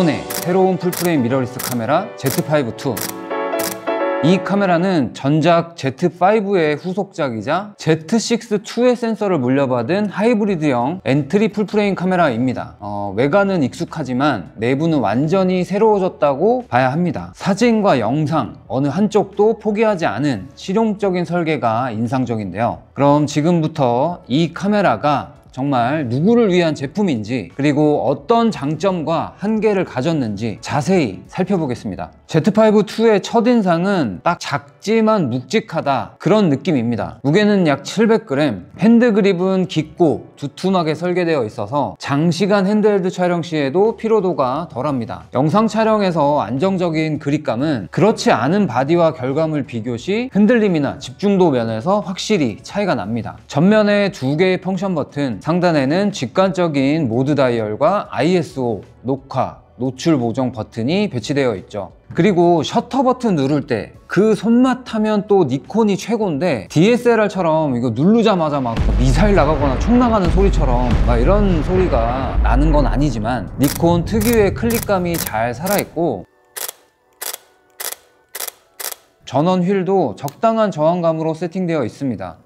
니콘의 새로운 풀프레임 미러리스 카메라 Z5 II. 이 카메라는 전작 Z5의 후속작이자 Z6-2의 센서를 물려받은 하이브리드형 엔트리 풀프레임 카메라입니다. 외관은 익숙하지만 내부는 완전히 새로워졌다고 봐야 합니다. 사진과 영상 어느 한쪽도 포기하지 않은 실용적인 설계가 인상적인데요. 그럼 지금부터 이 카메라가 정말 누구를 위한 제품인지, 그리고 어떤 장점과 한계를 가졌는지 자세히 살펴보겠습니다. Z5-2의 첫인상은 딱 작지만 묵직하다, 그런 느낌입니다. 무게는 약 700g, 핸드 그립은 깊고 두툼하게 설계되어 있어서 장시간 핸드헬드 촬영 시에도 피로도가 덜합니다. 영상 촬영에서 안정적인 그립감은 그렇지 않은 바디와 결과물 비교 시 흔들림이나 집중도 면에서 확실히 차이가 납니다. 전면에 2개의 펑션 버튼, 상단에는 직관적인 모드 다이얼과 ISO, 녹화, 노출 보정 버튼이 배치되어 있죠. 그리고 셔터 버튼 누를 때 그 손맛 하면 또 니콘이 최고인데, DSLR처럼 이거 누르자마자 막 미사일 나가거나 총 나가는 소리처럼 막 이런 소리가 나는 건 아니지만 니콘 특유의 클릭감이 잘 살아있고, 전원 휠도 적당한 저항감으로 세팅되어 있습니다.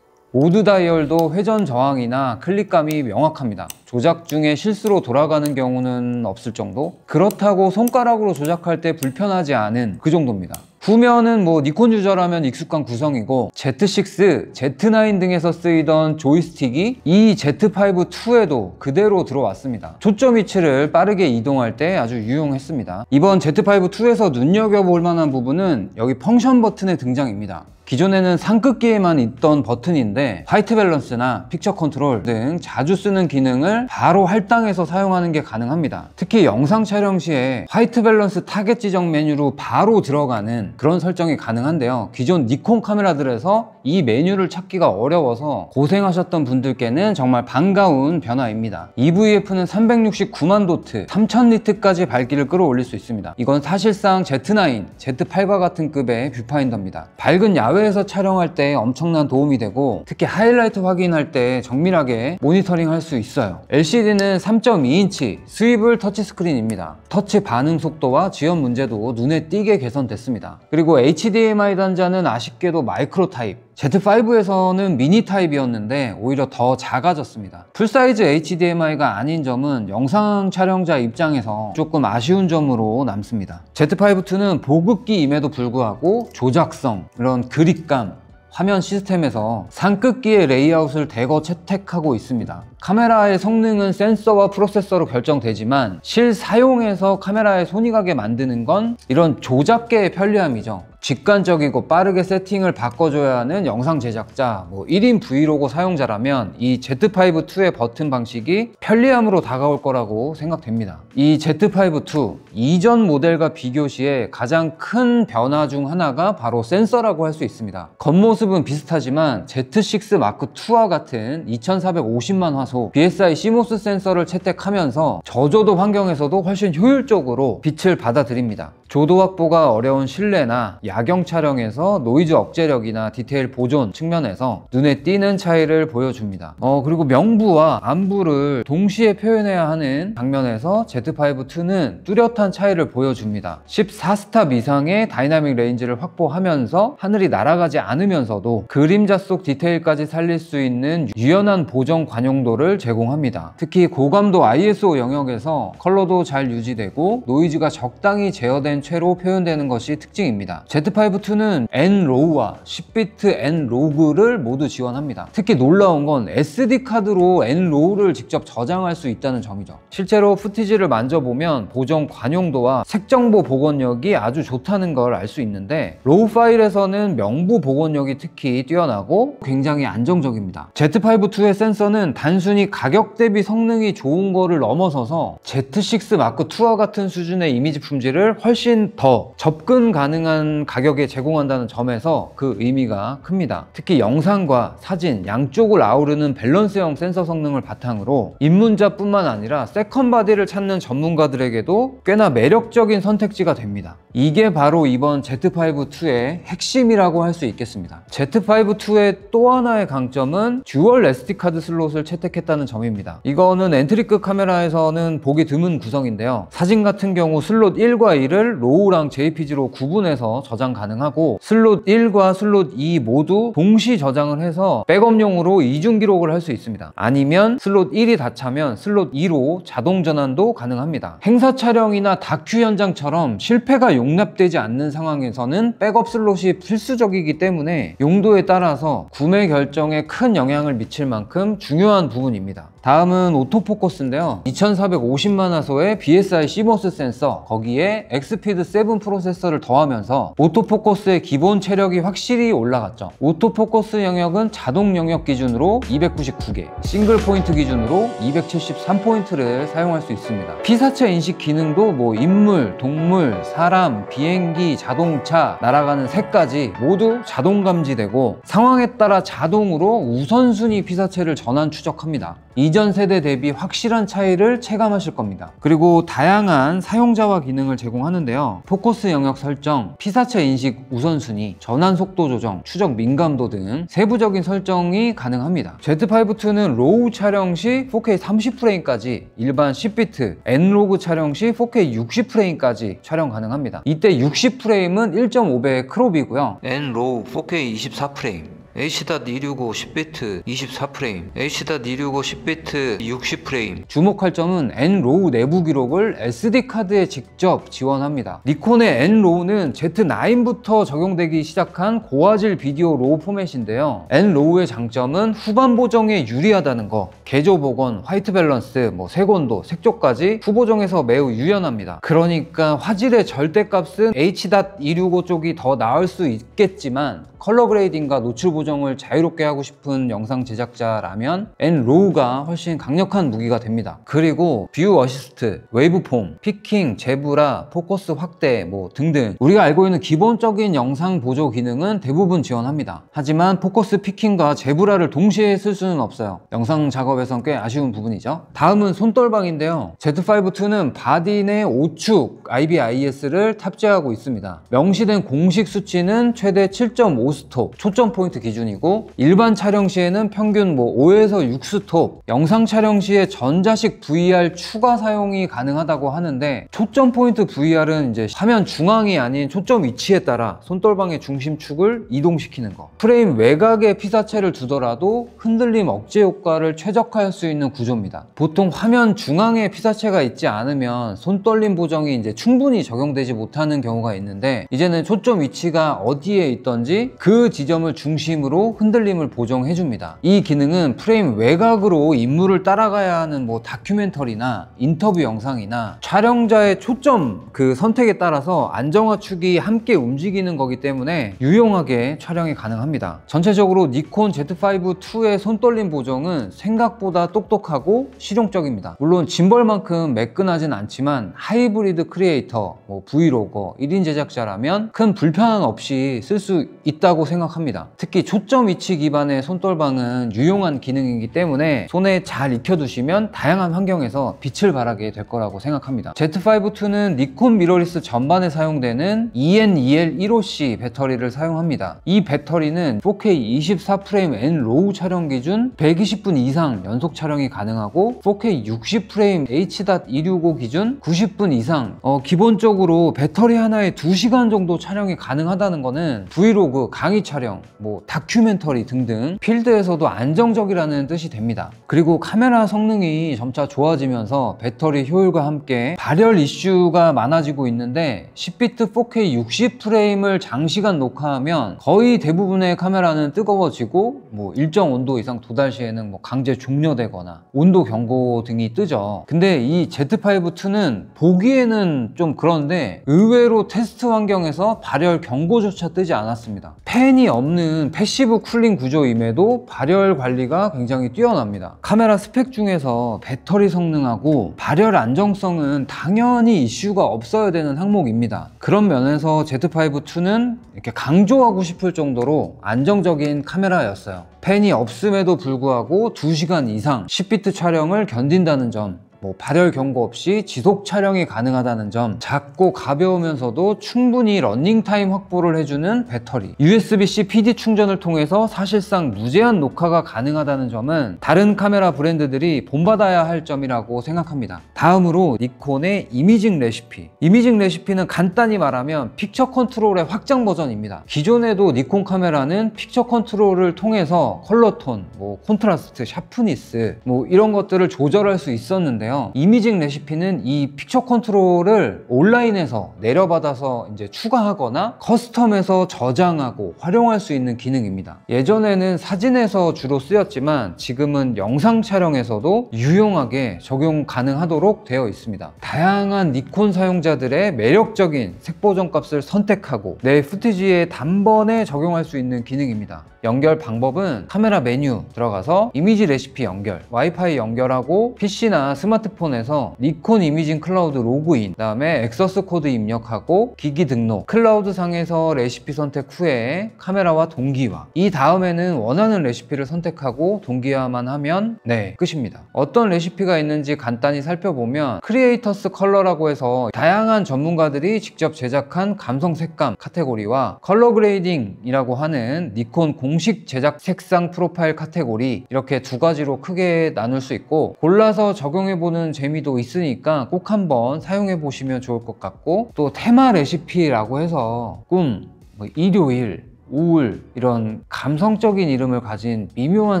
모드 다이얼도 회전 저항이나 클릭감이 명확합니다. 조작 중에 실수로 돌아가는 경우는 없을 정도? 그렇다고 손가락으로 조작할 때 불편하지 않은 그 정도입니다. 후면은 니콘 유저라면 익숙한 구성이고, Z6, Z9 등에서 쓰이던 조이스틱이 이 Z5-2에도 그대로 들어왔습니다. 초점 위치를 빠르게 이동할 때 아주 유용했습니다. 이번 Z5-2에서 눈여겨볼 만한 부분은 여기 펑션 버튼의 등장입니다. 기존에는 상급기에만 있던 버튼인데 화이트 밸런스나 픽처 컨트롤 등 자주 쓰는 기능을 바로 할당해서 사용하는 게 가능합니다. 특히 영상 촬영 시에 화이트 밸런스 타겟 지정 메뉴로 바로 들어가는 그런 설정이 가능한데요. 기존 니콘 카메라들에서 이 메뉴를 찾기가 어려워서 고생하셨던 분들께는 정말 반가운 변화입니다. EVF는 369만 도트, 3000니트까지 밝기를 끌어올릴 수 있습니다. 이건 사실상 Z9, Z8과 같은 급의 뷰파인더입니다. 밝은 야외에서 촬영할 때 엄청난 도움이 되고, 특히 하이라이트 확인할 때 정밀하게 모니터링 할 수 있어요. LCD는 3.2인치 스위블 터치스크린입니다. 터치 반응 속도와 지연 문제도 눈에 띄게 개선됐습니다. 그리고 HDMI 단자는 아쉽게도 마이크로 타입, Z5에서는 미니 타입이었는데 오히려 더 작아졌습니다. 풀사이즈 HDMI가 아닌 점은 영상 촬영자 입장에서 조금 아쉬운 점으로 남습니다. Z5-2는 보급기임에도 불구하고 조작성, 이런 그립감, 화면 시스템에서 상급기의 레이아웃을 대거 채택하고 있습니다. 카메라의 성능은 센서와 프로세서로 결정되지만 실사용에서 카메라에 손이 가게 만드는 건 이런 조작계의 편리함이죠. 직관적이고 빠르게 세팅을 바꿔줘야 하는 영상 제작자, 1인 브이로그 사용자라면 이 Z5-2의 버튼 방식이 편리함으로 다가올 거라고 생각됩니다. 이 Z5-2 이전 모델과 비교 시에 가장 큰 변화 중 하나가 바로 센서라고 할 수 있습니다. 겉모습은 비슷하지만 Z6 마크2와 같은 2450만 화소 BSI CMOS 센서를 채택하면서 저조도 환경에서도 훨씬 효율적으로 빛을 받아들입니다. 조도 확보가 어려운 실내나 야경 촬영에서 노이즈 억제력이나 디테일 보존 측면에서 눈에 띄는 차이를 보여줍니다. 그리고 명부와 안부를 동시에 표현해야 하는 장면에서 Z5-2는 뚜렷한 차이를 보여줍니다. 14스탑 이상의 다이나믹 레인지를 확보하면서 하늘이 날아가지 않으면서도 그림자 속 디테일까지 살릴 수 있는 유연한 보정 관용도를 제공합니다. 특히 고감도 ISO 영역에서 컬러도 잘 유지되고 노이즈가 적당히 제어된 채로 표현되는 것이 특징입니다. Z5-2는 N-RAW와 10비트 N-ROG를 모두 지원합니다. 특히 놀라운 건 SD카드로 N-RAW를 직접 저장할 수 있다는 점이죠. 실제로 푸티지를 만져보면 보정 관용도와 색정보 복원력이 아주 좋다는 걸 알 수 있는데, RAW 파일에서는 명부 복원력이 특히 뛰어나고 굉장히 안정적입니다. Z5-2의 센서는 단순히 가격 대비 성능이 좋은 거를 넘어서서 Z6 마크2와 같은 수준의 이미지 품질을 훨씬 더 접근 가능한 가격에 제공한다는 점에서 그 의미가 큽니다. 특히 영상과 사진 양쪽을 아우르는 밸런스형 센서 성능을 바탕으로 입문자뿐만 아니라 세컨바디를 찾는 전문가들에게도 꽤나 매력적인 선택지가 됩니다. 이게 바로 이번 Z5-2의 핵심이라고 할 수 있겠습니다. Z5-2의 또 하나의 강점은 듀얼 SD카드 슬롯을 채택했다는 점입니다. 이거는 엔트리급 카메라에서는 보기 드문 구성인데요. 사진 같은 경우 슬롯 1과 2를 로우랑 JPG로 구분해서 저장 가능하고 슬롯 1과 슬롯 2 모두 동시 저장을 해서 백업용으로 이중 기록을 할 수 있습니다. 아니면 슬롯 1이 다 차면 슬롯 2로 자동 전환도 가능합니다. 행사 촬영이나 다큐 현장처럼 실패가 용납되지 않는 상황에서는 백업 슬롯이 필수적이기 때문에 용도에 따라서 구매 결정에 큰 영향을 미칠 만큼 중요한 부분입니다. 다음은 오토포커스인데요. 2450만 화소의 BSI CMOS 센서, 거기에 엑스피드 7 프로세서를 더하면서 오토포커스의 기본 체력이 확실히 올라갔죠. 오토포커스 영역은 자동 영역 기준으로 299개, 싱글 포인트 기준으로 273포인트를 사용할 수 있습니다. 피사체 인식 기능도 인물, 동물, 사람, 비행기, 자동차, 날아가는 새까지 모두 자동 감지되고 상황에 따라 자동으로 우선순위 피사체를 전환 추적합니다. 이전 세대 대비 확실한 차이를 체감하실 겁니다. 그리고 다양한 사용자화 기능을 제공하는데요. 포커스 영역 설정, 피사체 인식 우선순위, 전환 속도 조정, 추적 민감도 등 세부적인 설정이 가능합니다. Z5-2는 로우 촬영 시 4K 30프레임까지, 일반 10비트, N로그 촬영 시 4K 60프레임까지 촬영 가능합니다. 이때 60프레임은 1.5배의 크롭이고요. N로우 4K 24프레임, H.265 10비트 24프레임, H.265 10비트 60프레임. 주목할 점은 N로우 내부 기록을 SD카드에 직접 지원합니다. 니콘의 N로우는 Z9부터 적용되기 시작한 고화질 비디오 로우 포맷인데요. N로우의 장점은 후반 보정에 유리하다는 거, 개조 복원, 화이트 밸런스, 색온도, 색조까지 후보정에서 매우 유연합니다. 그러니까 화질의 절대값은 H.265 쪽이 더 나을 수 있겠지만 컬러 그레이딩과 노출 보정을 자유롭게 하고 싶은 영상 제작자라면 N로우가 훨씬 강력한 무기가 됩니다. 그리고 뷰 어시스트, 웨이브폼, 피킹, 제브라, 포커스 확대 등등 우리가 알고 있는 기본적인 영상 보조 기능은 대부분 지원합니다. 하지만 포커스 피킹과 제브라를 동시에 쓸 수는 없어요. 영상 작업에선 꽤 아쉬운 부분이죠. 다음은 손떨방인데요. Z5-2는 바디 내 5축 IBIS를 탑재하고 있습니다. 명시된 공식 수치는 최대 7.5 스톱, 초점 포인트 기준이고 일반 촬영 시에는 평균 5에서 6스톱, 영상 촬영 시에 전자식 VR 추가 사용이 가능하다고 하는데 초점 포인트 VR은 이제 화면 중앙이 아닌 초점 위치에 따라 손떨방의 중심축을 이동시키는 거. 프레임 외곽에 피사체를 두더라도 흔들림 억제 효과를 최적화할 수 있는 구조입니다. 보통 화면 중앙에 피사체가 있지 않으면 손떨림 보정이 이제 충분히 적용되지 못하는 경우가 있는데 이제는 초점 위치가 어디에 있던지 그 지점을 중심으로 흔들림을 보정해줍니다. 이 기능은 프레임 외곽으로 인물을 따라가야 하는 다큐멘터리나 인터뷰 영상이나 촬영자의 초점 그 선택에 따라서 안정화축이 함께 움직이는 거기 때문에 유용하게 촬영이 가능합니다. 전체적으로 니콘 Z5-2의 손떨림 보정은 생각보다 똑똑하고 실용적입니다. 물론 짐벌만큼 매끈하진 않지만 하이브리드 크리에이터, 브이로거, 1인 제작자라면 큰 불편함 없이 쓸 수 있다고 생각합니다. 특히 초점 위치 기반의 손떨방은 유용한 기능이기 때문에 손에 잘 익혀두시면 다양한 환경에서 빛을 발하게 될 거라고 생각합니다. Z5-2는 니콘 미러리스 전반에 사용되는 EN2L15C 배터리를 사용합니다. 이 배터리는 4K 24프레임 N로우 촬영 기준 120분 이상 연속 촬영이 가능하고 4K 60프레임 H.265 기준 90분 이상 기본적으로 배터리 하나에 2시간 정도 촬영이 가능하다는 거는 브이로그, 강의 촬영, 다큐멘터리 등등 필드에서도 안정적이라는 뜻이 됩니다. 그리고 카메라 성능이 점차 좋아지면서 배터리 효율과 함께 발열 이슈가 많아지고 있는데 10비트 4K 60프레임을 장시간 녹화하면 거의 대부분의 카메라는 뜨거워지고 일정 온도 이상 도달 시에는 강제 종료되거나 온도 경고 등이 뜨죠. 근데 이 Z5-2는 보기에는 좀 그런데 의외로 테스트 환경에서 발열 경고조차 뜨지 않았습니다. 팬이 없는 패시브 쿨링 구조임에도 발열 관리가 굉장히 뛰어납니다. 카메라 스펙 중에서 배터리 성능하고 발열 안정성은 당연히 이슈가 없어야 되는 항목입니다. 그런 면에서 Z5-2는 이렇게 강조하고 싶을 정도로 안정적인 카메라였어요. 팬이 없음에도 불구하고 2시간 이상 10비트 촬영을 견딘다는 점, 발열 경고 없이 지속 촬영이 가능하다는 점, 작고 가벼우면서도 충분히 러닝타임 확보를 해주는 배터리, USB-C PD 충전을 통해서 사실상 무제한 녹화가 가능하다는 점은 다른 카메라 브랜드들이 본받아야 할 점이라고 생각합니다. 다음으로 니콘의 이미징 레시피. 이미징 레시피는 간단히 말하면 픽처 컨트롤의 확장 버전입니다. 기존에도 니콘 카메라는 픽처 컨트롤을 통해서 컬러톤, 콘트라스트, 샤프니스 이런 것들을 조절할 수 있었는데요. 이미징 레시피는 이 픽처 컨트롤을 온라인에서 내려받아서 이제 추가하거나 커스텀해서 저장하고 활용할 수 있는 기능입니다. 예전에는 사진에서 주로 쓰였지만 지금은 영상 촬영에서도 유용하게 적용 가능하도록 되어 있습니다. 다양한 니콘 사용자들의 매력적인 색 보정 값을 선택하고 내 후티지에 단번에 적용할 수 있는 기능입니다. 연결 방법은 카메라 메뉴 들어가서 이미지 레시피 연결, 와이파이 연결하고 PC나 스마트폰에서 니콘 이미징 클라우드 로그인, 그 다음에 액서스 코드 입력하고 기기 등록, 클라우드 상에서 레시피 선택 후에 카메라와 동기화, 이 다음에는 원하는 레시피를 선택하고 동기화만 하면 끝입니다. 어떤 레시피가 있는지 간단히 살펴보면 크리에이터스 컬러라고 해서 다양한 전문가들이 직접 제작한 감성 색감 카테고리와 컬러 그레이딩이라고 하는 니콘 공식 제작 색상 프로파일 카테고리, 이렇게 두 가지로 크게 나눌 수 있고 골라서 적용해보는 재미도 있으니까 꼭 한번 사용해보시면 좋을 것 같고, 또 테마 레시피라고 해서 꿈, 일요일, 우울, 이런 감성적인 이름을 가진 미묘한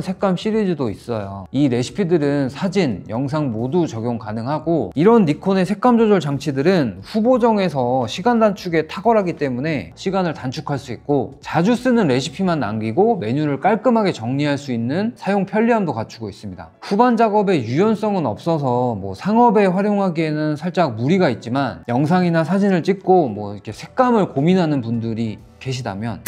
색감 시리즈도 있어요. 이 레시피들은 사진, 영상 모두 적용 가능하고, 이런 니콘의 색감 조절 장치들은 후보정에서 시간 단축에 탁월하기 때문에 시간을 단축할 수 있고, 자주 쓰는 레시피만 남기고 메뉴를 깔끔하게 정리할 수 있는 사용 편리함도 갖추고 있습니다. 후반 작업에 유연성은 없어서 상업에 활용하기에는 살짝 무리가 있지만, 영상이나 사진을 찍고 이렇게 색감을 고민하는 분들이 계시다면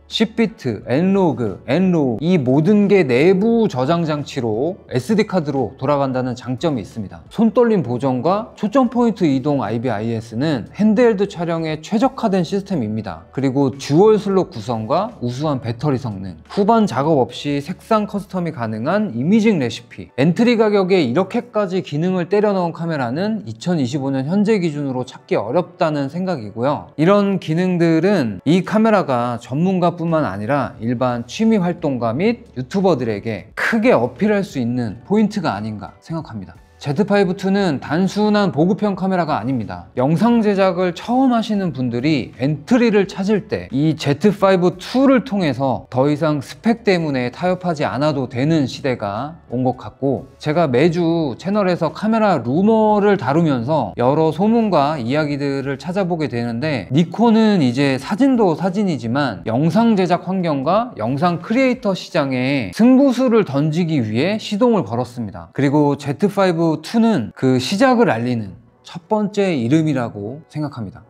10비트, N로그, N로우, 이 모든 게 내부 저장 장치로 SD카드로 돌아간다는 장점이 있습니다. 손떨림 보정과 초점 포인트 이동 IBIS는 핸드헬드 촬영에 최적화된 시스템입니다. 그리고 듀얼 슬롯 구성과 우수한 배터리 성능, 후반 작업 없이 색상 커스텀이 가능한 이미징 레시피, 엔트리 가격에 이렇게까지 기능을 때려 넣은 카메라는 2025년 현재 기준으로 찾기 어렵다는 생각이고요. 이런 기능들은 이 카메라가 전문가 뿐만 아니라 일반 취미 활동가 및 유튜버들에게 크게 어필할 수 있는 포인트가 아닌가 생각합니다. Z5-2는 단순한 보급형 카메라가 아닙니다. 영상 제작을 처음 하시는 분들이 엔트리를 찾을 때 이 Z5-2를 통해서 더 이상 스펙 때문에 타협하지 않아도 되는 시대가 온 것 같고, 제가 매주 채널에서 카메라 루머를 다루면서 여러 소문과 이야기들을 찾아보게 되는데, 니콘은 이제 사진도 사진이지만 영상 제작 환경과 영상 크리에이터 시장에 승부수를 던지기 위해 시동을 걸었습니다. 그리고 Z5-2는 그 시작을 알리는 첫 번째 이름이라고 생각합니다.